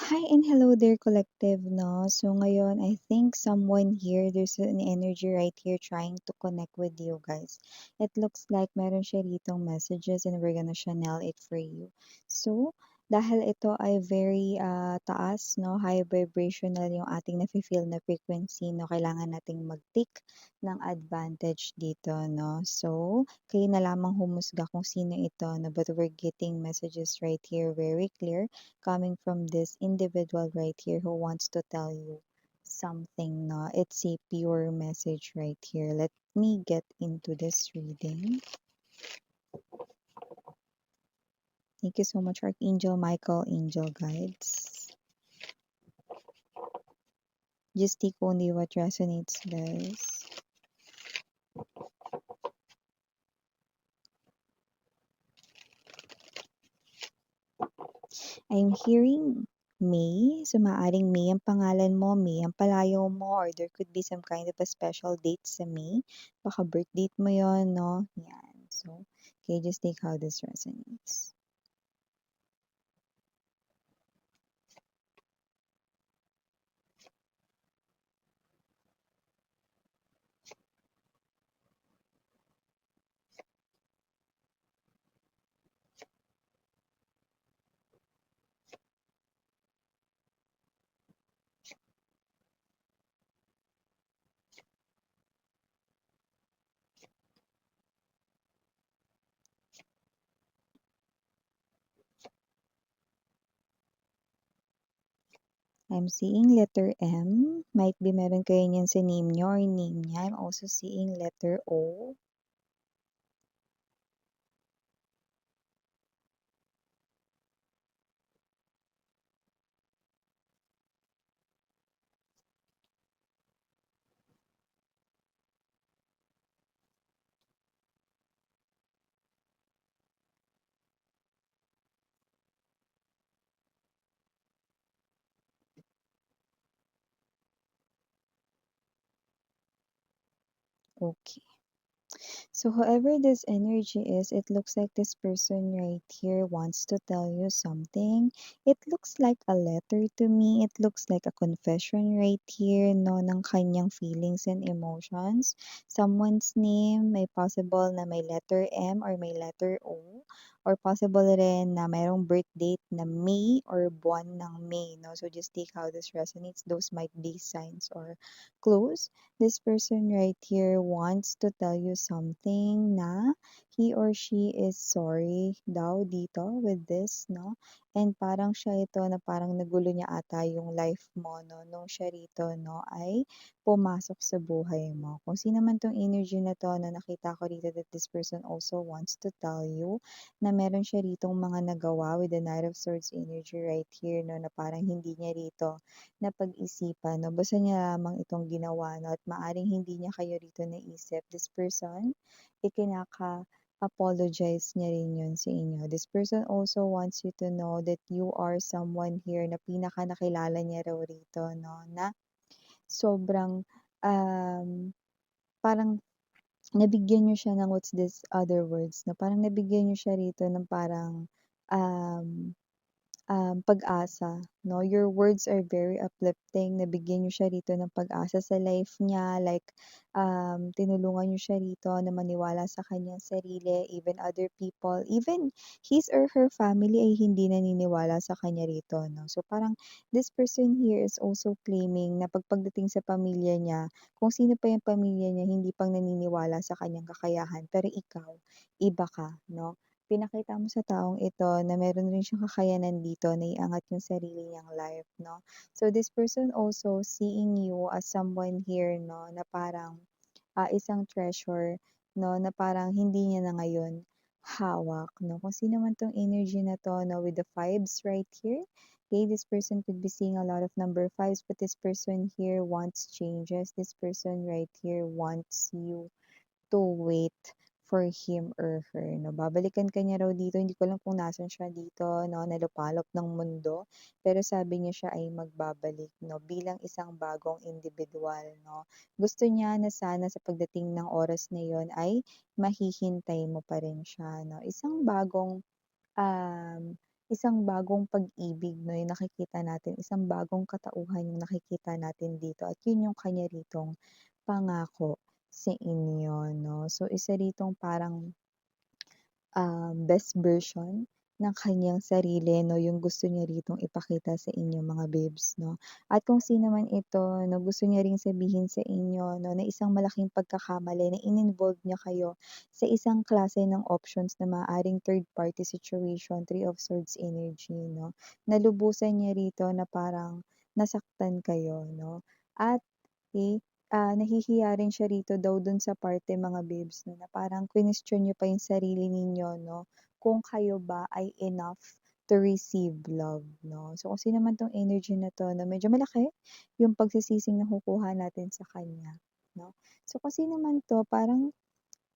Hi and hello there, collective, no? So ngayon, I think someone here, there's an energy right here trying to connect with you guys. It looks like meron siya ditong messages and we're gonna channel it for you. So, dahil ito ay very taas, no? High vibrational yung ating nafe-feel na frequency, no? Kailangan nating mag-take ng advantage dito, no? So, kayo na lamang humusga kung sino ito, no? But we're getting messages right here very clear coming from this individual right here who wants to tell you something, no? It's a pure message right here. Let me get into this reading. Thank you so much, Archangel Michael, Angel Guides. Just take only what resonates, guys. I'm hearing May. So, maaring May ang pangalan mo, May ang palayaw mo, or there could be some kind of a special date sa May. Baka birth date mo yon, no? Yan. So, okay, just take how this resonates. I'm seeing letter M. Might be meron kayo niyan sa name nyo or name niya. I'm also seeing letter O. Okay. So whoever this energy is, it looks like this person right here wants to tell you something. It looks like a letter to me. It looks like a confession right here, no, ng kanyang feelings and emotions. Someone's name, may possible na may letter M or may letter O. Or possible rin na mayroong birth date na May or buwan ng May, no? So just take how this resonates. Those might be signs or clues. This person right here wants to tell you something na he or she is sorry daw dito with this, no? And parang siya ito na parang nagulo niya ata yung life mo, no? Nung siya rito, no, ay pumasok sa buhay mo. Kung sino man tong energy na to, na nakita ko rito that this person also wants to tell you na meron siya ritong mga nagawa with the Knight of Swords energy right here, no, na parang hindi niya rito napag-isipan, 'no, basta niya lamang itong ginawa, 'no, at maaring hindi niya kayo rito naisip. This person, ikinaka-apologize niya rin yun sa inyo. This person also wants you to know that you are someone here na pinaka-nakilala niya raw rito, 'no, na sobrang, parang nabigyan niyo siya ng what's this other words, 'no, parang nabigyan niyo siya rito ng parang, um pag-asa, 'no? Your words are very uplifting. Nabigyan niyo siya rito ng pag-asa sa life niya, like, tinulungan niyo siya rito na maniwala sa kanyang sarili, even other people, even his or her family ay hindi naniniwala sa kanya rito, 'no? So, parang this person here is also claiming na pagdating sa pamilya niya, kung sino pa yung pamilya niya hindi pang naniniwala sa kanyang kakayahan, pero ikaw, iba ka, 'no? Pinakita mo sa taong ito na meron rin siyang kakayanan dito na iangat yung sarili niyang life, 'no? So, this person also seeing you as someone here, 'no, na parang, isang treasure, 'no, na parang hindi niya na ngayon hawak, 'no? Kung sino man 'tong energy na 'to, 'no, with the fives right here, okay, this person could be seeing a lot of number fives, but this person here wants changes. This person right here wants you to wait for him or her, 'no. Babalikan ka niya raw dito, hindi ko alam kung nasaan siya dito, 'no, nalupalop ng mundo, pero sabi niya siya ay magbabalik, 'no, bilang isang bagong individual, 'no. Gusto niya na sana sa pagdating ng oras na yon ay mahihintay mo pa rin siya, 'no. Isang bagong, um isang bagong pag-ibig 'no, yung nakikita natin, isang bagong katauhan yung nakikita natin dito at yun yung kanya ritong pangako sa inyo 'no. So, isa ritong parang best version ng kanyang sarili 'no, yung gusto niya ritong ipakita sa inyo mga babes 'no. At kung sino man ito 'no, gusto niya ring sabihin sa inyo 'no, na isang malaking pagkakamali na in-involve niya kayo sa isang klase ng options na maaaring third party situation, Three of Swords energy 'no. Nalubusan niya rito na parang nasaktan kayo 'no. At nahihiya rin siya rito daw dun sa parte mga babes 'no, na parang question niyo pa yung sarili ninyo 'no, kung kayo ba ay enough to receive love 'no. So, kung sino man 'tong energy na 'to na medyo malaki yung pagsisising nakukuha natin sa kanya 'no. So, kung sino man 'to parang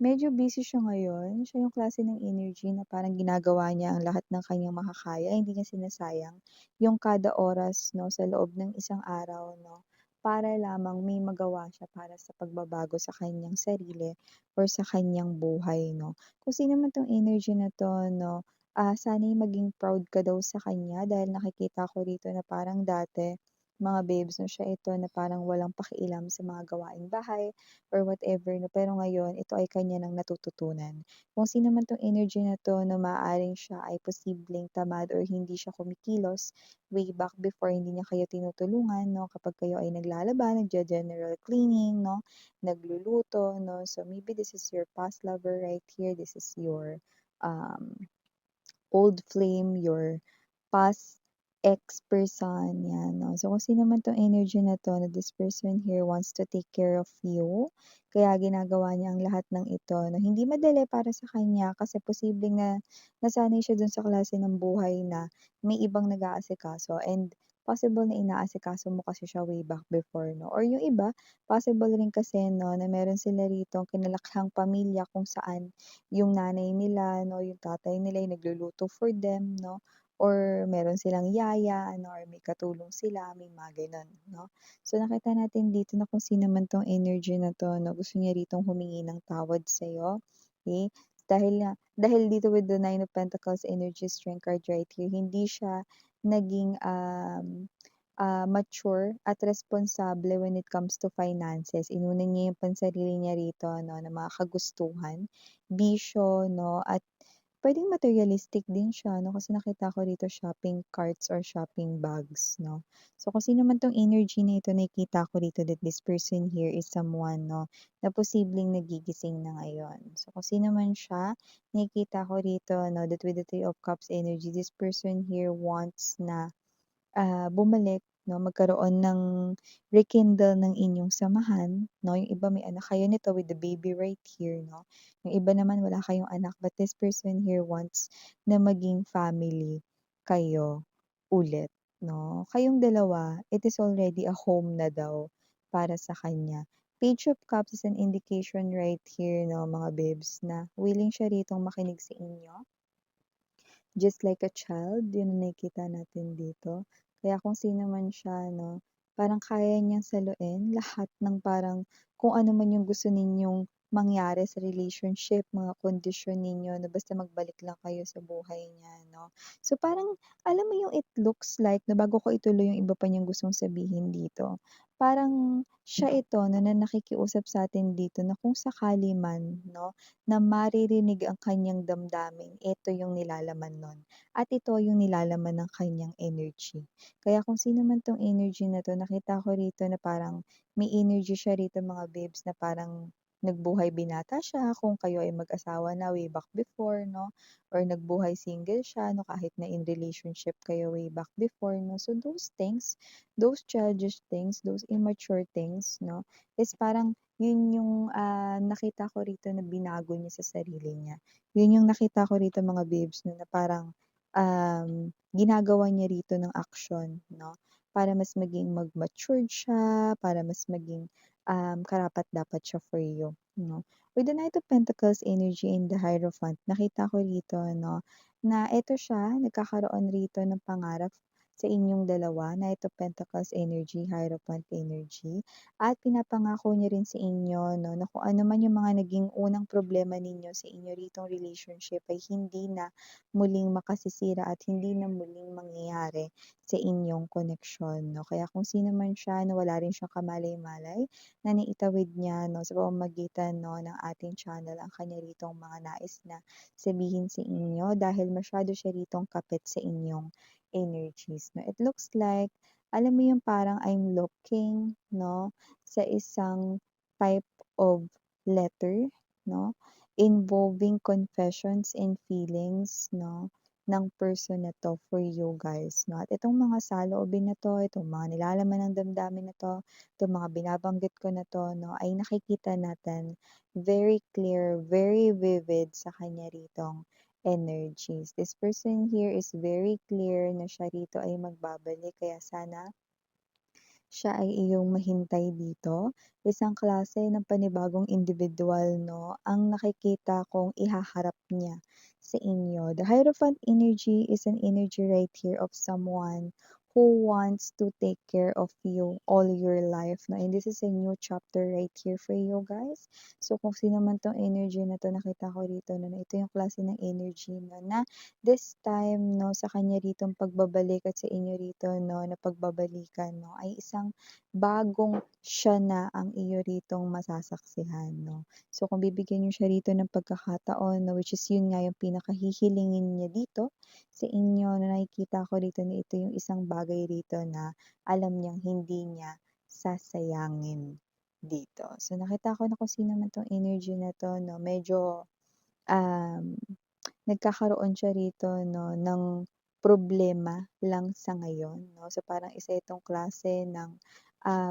medyo busy siya ngayon, siya yung klase ng energy na parang ginagawa niya ang lahat ng kanyang makakaya, hindi niya sinasayang yung kada oras 'no, sa loob ng isang araw 'no, para lamang may magawa siya para sa pagbabago sa kanyang sarili or sa kanyang buhay 'no. Kung sino man 'tong energy na 'to 'no, sana'y maging proud ka daw sa kanya dahil nakikita ko rito na parang dati, mga babes 'no, siya ito na parang walang pakialam sa mga gawaing bahay or whatever 'no, pero ngayon ito ay kanya ng natututunan. Kung sino man 'tong energy na 'to na maaaring siya ay posibleng tamad or hindi siya kumikilos way back before, hindi niya kayo tinutulungan 'no, kapag kayo ay naglalaba, nagge-general cleaning 'no, nagluluto 'no. So, maybe this is your past lover right here, this is your, um, old flame, your past ex-person, 'yan 'no. So, kung sino man 'tong energy na 'to na this person here wants to take care of you, kaya ginagawa niya ang lahat ng ito na hindi madali para sa kanya kasi posibleng na nasanay siya dun sa klase ng buhay na may ibang nag-aasikaso and possible na inaasikaso mo kasi siya way back before 'no, or yung iba possible rin kasi 'no na meron sila ritong kinalakhang pamilya kung saan yung nanay nila 'no, yung tatay nila ay nagluluto for them 'no, or meron silang yaya ano or may katulong sila, may mga gano'n 'no. So, nakita natin dito na kung sino man 'tong energy na 'to 'no, gusto niya ritong humingi ng tawad sa'yo, okey? Dahil dito with the Nine of Pentacles energy strength card right here, hindi siya naging, mature at responsable when it comes to finances. Inuna niya yung pansarili niya rito 'no, na mga kagustuhan, bisyo 'no, at puwedeng materialistic din siya 'no, kasi nakita ko dito shopping carts or shopping bags 'no. So, kung sino man 'tong energy na ito, nakikita ko dito that this person here is someone 'no, na posibleng nagigising na ngayon. So, kung sino man siya, nakikita ko rito 'no, that with the Three of Cups energy, this person here wants na bumalik 'no, magkaroon ng rekindle ng inyong samahan 'no. Yung iba may anak kayo nito with the baby right here 'no. Yung iba naman wala kayong anak but this person here wants na maging family kayo ulit 'no. Kayong dalawa, it is already a home na daw para sa kanya. Page of Cups is an indication right here 'no, mga babes, na willing siya ritong makinig sa inyo. Just like a child, yun ang nakikita natin dito. Kaya kung sino man siya 'no, parang kaya niyang saluin lahat ng parang kung ano man yung gusto ninyong mangyari sa relationship, mga kondisyon ninyo na basta magbalik lang kayo sa buhay niya 'no. So, parang alam mo yung it looks like na bago ko ituloy yung iba pa niyang gustong sabihin dito, parang siya ito na nakikiusap sa'tin dito na kung sakali man 'no, na maririnig ang kanyang damdamin, ito yung nilalaman nun at ito yung nilalaman ng kanyang energy. Kaya kung sino man 'tong energy na 'to, nakita ko rito na parang may energy siya rito mga babes na parang nagbuhay binata siya kung kayo ay mag-asawa na way back before 'no, or nagbuhay single siya 'no, kahit na in relationship kayo way back before 'no. So those things, those childish things, those immature things 'no, is parang yun yung, nakita ko rito na binago niya sa sarili niya. Yun yung nakita ko rito mga babes 'no, na parang, ginagawa niya rito ng aksyon 'no, para mas maging mag-matured siya, para mas maging, karapat-dapat siya for you 'no. With the Knight of Pentacles energy and the Hierophant, nakita ko rito 'no, na eto siya, nagkakaroon rito ng pangarap sa inyong dalawa, Knight of Pentacles energy, Hierophant energy, at pinapangako niya rin sa inyo 'no, na kung ano man yung mga naging unang problema ninyo sa inyo ritong relationship ay hindi na muling makasisira at hindi na muling mangyayari sa inyong koneksyon 'no. Kaya kung sino man siya na wala rin siyang kamalay-malay na naitawid niya 'no, sa pamamagitan 'no ng ating channel ang kanya ritong mga nais na sabihin sa inyo dahil masyado siya ritong kapit sa inyong energies 'no. It looks like, alam mo yung parang I'm looking 'no, sa isang type of letter 'no, involving confessions and feelings 'no, ng person na 'to for you guys 'no. At itong mga saloobin na 'to, itong mga nilalaman ng damdamin na 'to, itong mga binabanggit ko na 'to 'no, ay nakikita natin very clear, very vivid sa kanya ritong energies. This person here is very clear na siya rito ay magbabalik kaya sana siya ay iyong mahintay dito. Isang klase ng panibagong individual 'no, ang nakikita kong ihaharap niya sa inyo. The Hierophant energy is an energy right here of someone who wants to take care of you all your life 'no, and this is a new chapter right here for you guys. So kung sino man 'tong energy na 'to, nakita ko rito 'no, na ito yung klase ng energy 'no, na this time 'no, sa kanya ritong pagbabalik at sa inyo rito 'no, na pagbabalikan 'no, ay isang bagong siya na ang iyo ritong masasaksihan 'no. So kung bibigyan niyo siya rito ng pagkakataon 'no, which is yun nga yung pinakahihilingin niya dito sa inyo na nakikita ko rito na ito yung isang bagay rito na alam niyang hindi niya sasayangin dito. So nakita ko na kung sino man 'tong energy na 'to 'no, medyo, um nagkakaroon siya rito 'no, ng problema lang sa ngayon 'no. So, parang isa itong klase ng,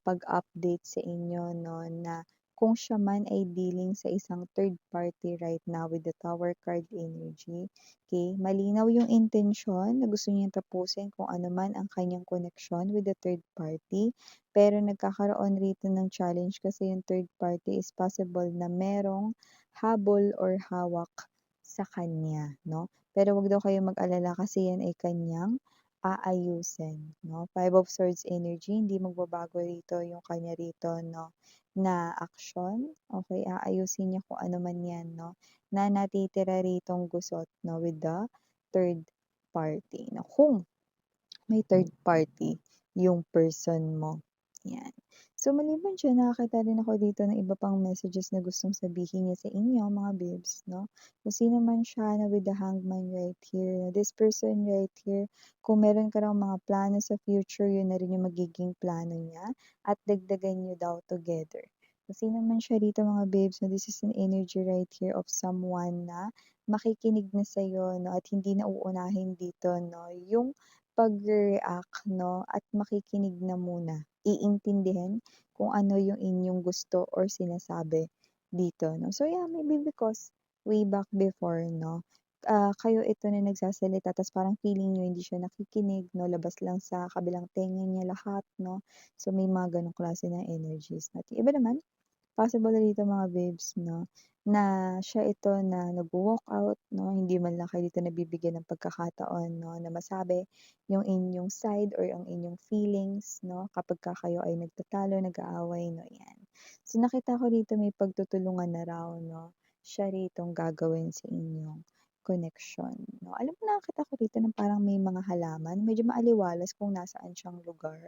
pag-update sa inyo 'no, na kung siya man ay dealing sa isang third party right now with the Tower card energy, okay, malinaw yung intensyon na gusto niyang tapusin kung ano man ang kanyang koneksyon with the third party. Pero nagkakaroon rito ng challenge kasi yung third party is possible na merong habol or hawak sa kanya 'no. Pero wag daw kayong mag-alala kasi yan ay kanyang aayusin 'no. Five of Swords energy, hindi magbabago rito yung kanya rito 'no, na aksyon, okey, aayusin niya kung ano man yan 'no, na natitira ritong gusot 'no, with the third party 'no, kung may third party yung person mo, yan. So maliban diyan nakakita rin ako dito ng iba pang messages na gustong sabihin niya sa inyo mga babes 'no. Kung sino man siya na with the Hangman right here, this person right here, kung meron ka raw mga plano sa future, yun na rin yung magiging plano niya at dagdagan niyo daw together. Kung sino man siya dito mga babes 'no, this is an energy right here of someone na makikinig na sa'yo 'no, at hindi na uunahin dito 'no, yung pagre-react 'no, at makikinig na muna. Iintindihin kung ano yung inyong gusto or sinasabi dito 'no. So yeah, maybe because way back before 'no, kayo ito na nagsasalita ta's parang feeling niyo hindi siya nakikinig 'no, labas lang sa kabilang tenga niya lahat 'no. So may mga gano'ng klase ng energies at yung iba naman possible dito mga babes 'no, na siya ito na nagwo-walkout 'no, hindi man lang kayo dito nabibigyan ng pagkakataon 'no, na masabi yung inyong side or ang inyong feelings 'no, kapagka kayo ay nagtatalo, nag-aaway 'no, 'yan. So nakita ko dito may pagtutulungan na raw 'no, siya ritong gagawin sa inyong koneksyon 'no. Alam mo nakakita ko dito ng parang may mga halaman, medyo maaliwalas kung nasaan siyang lugar.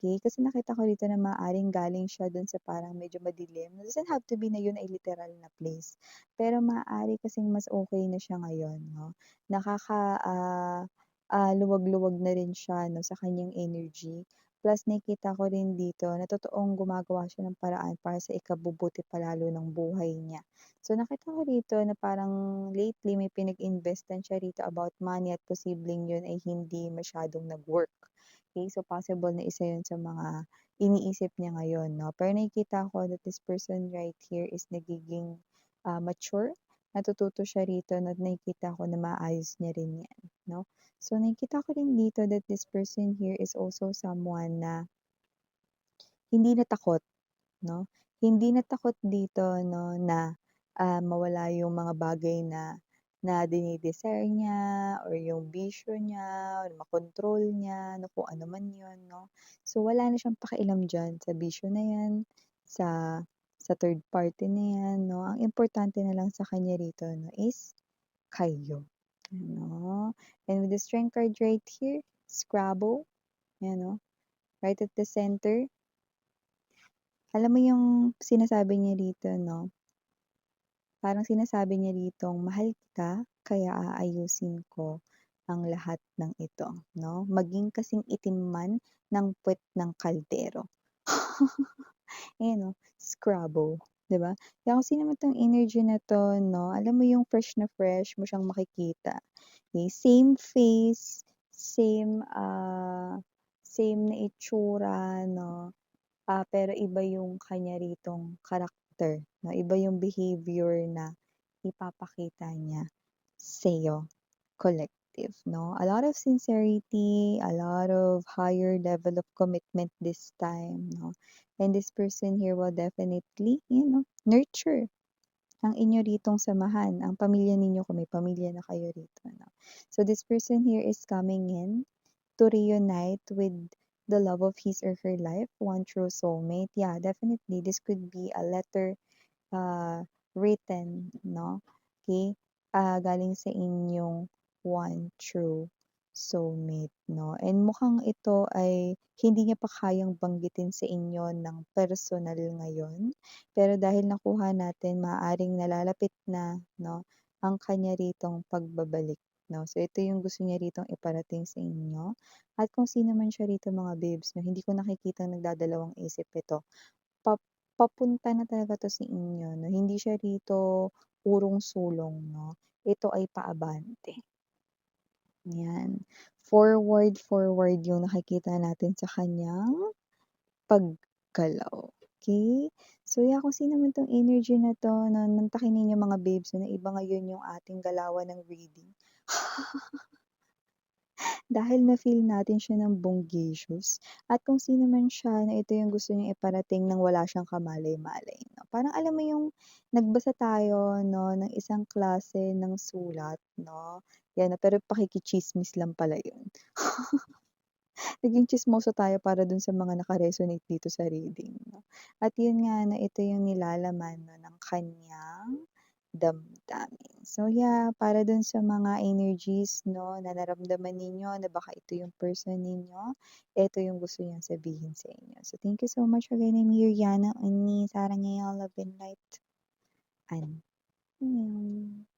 Okay, kasi nakita ko dito na maaaring galing siya dun sa parang medyo madilim. It doesn't have to be na yun ay literal na place. Pero maaari kasing mas okay na siya ngayon 'no. Luwag-luwag na rin siya 'no sa kanyang energy. Plus nakikita ko rin dito na totoong gumagawa siya ng paraan para sa ikabubuti pa lalo ng buhay niya. So nakita ko dito na parang lately may pinag-investan siya rito about money at posibleng yun ay hindi masyadong nag-work. Okay, so possible na isa yun sa mga iniisip niya ngayon 'no. Pero nakikita ko that this person right here is nagiging, mature, natututo siya rito at nakikita ko na maayos niya rin 'yan 'no. So nakikita ko rin dito that this person here is also someone na hindi natakot 'no, hindi natakot dito 'no na, mawala yung mga bagay na na dine-desire niya or yung vision niya or makontrol niya 'no, kung ano man yun 'no. So, wala na siyang pakialam diyan sa vision na yan, sa third party na yan 'no. Ang importante na lang sa kanya rito 'no is kayo, ano. And with the strength card right here, Scrabble, ayan 'no, right at the center. Alam mo yung sinasabi niya dito 'no, parang sinasabi niya ditong, "Mahal kita, kaya aayusin ko ang lahat ng ito," 'no, "maging kasing itim man ng puwet ng kaldero." Ayan 'no, Scrabble, 'di ba? Kaya kung sino man 'tong energy na 'to 'no, alam mo yung fresh mo siyang makikita. Okay, same face, same na itsura 'no, pero iba yung kanya ritong karakter 'no, iba yung behavior na ipapakita niya sa'yo, collective 'no. A lot of sincerity, a lot of higher level of commitment this time 'no. And this person here will definitely, nurture ang inyo ritong samahan, ang pamilya ninyo kung may pamilya na kayo rito 'no. So this person here is coming in to reunite with the love of his or her life, one true soulmate. Yeah, definitely this could be a letter written 'no, okey, galing sa inyong one true soulmate 'no, and mukhang ito ay hindi niya pa kayang banggitin sa inyo ng personal ngayon, pero dahil nakuha natin maaaring nalalapit na 'no, ang kanya ritong pagbabalik 'no. So ito yung gusto niya ritong iparating sa inyo at kung sino man siya rito mga babes 'no, hindi ko nakikitang nagdadalawang isip ito. Pa Papunta na talaga 'to sa inyo 'no, hindi siya rito urong-sulong 'no, ito ay paabante, 'yan. Forward yung nakikita natin sa kaniyang paggalaw, okey? So, yeah, kung sino man 'tong energy na 'to na mantakin ninyo mga babes na iba ngayon yung ating galawan ng reading. Dahil na-feel natin siya ng bonggacious at kung sino man siya na ito yung gusto niyang iparating ng wala siyang kamalay-malay 'no. Parang alam mo yung nagbasa tayo 'no ng isang klase ng sulat 'no, 'yan na pero pakikitsismis lang pala yun. Naging tsismoso tayo para dun sa mga naka-resonate dito sa reading 'no. At yun nga na ito yung nilalaman 'no ng kaniyang damdamin. So yeah, para dun sa mga energies 'no na naramdaman ninyo na baka ito yung person ninyo, ito yung gusto niyang sabihin sa inyo. So thank you so much again, I'm Miriana, ni Sarang Love and Light. Annyeong.